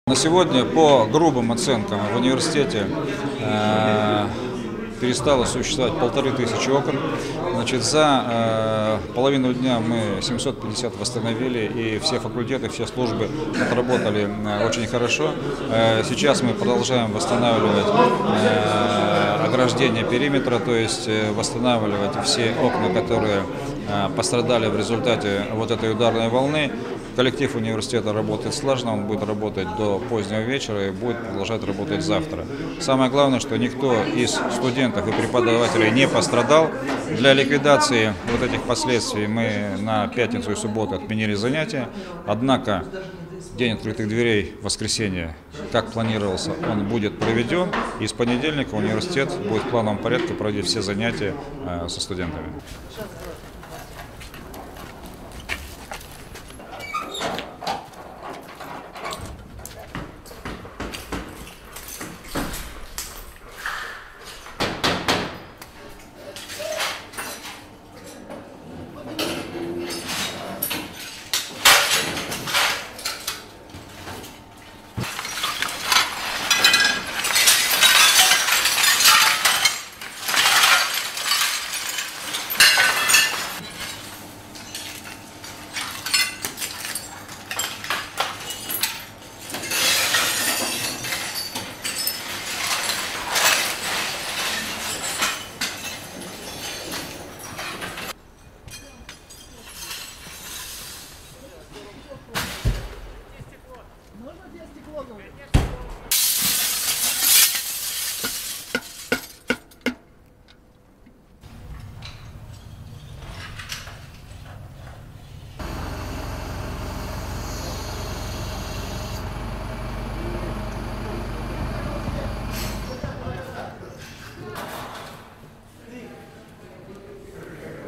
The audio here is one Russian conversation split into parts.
На сегодня, по грубым оценкам, в университете перестало существовать 1500 окон. Значит, за половину дня мы 750 восстановили, и все факультеты, все службы отработали очень хорошо. Сейчас мы продолжаем восстанавливать ограждение периметра, то есть восстанавливать все окна, которые пострадали в результате вот этой ударной волны. Коллектив университета работает слаженно, он будет работать до позднего вечера и будет продолжать работать завтра. Самое главное, что никто из студентов и преподавателей не пострадал. Для ликвидации вот этих последствий мы на пятницу и субботу отменили занятия. Однако день открытых дверей, воскресенье, как планировался, он будет проведен. И с понедельника университет будет в плановом порядке проводить все занятия со студентами.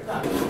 Так.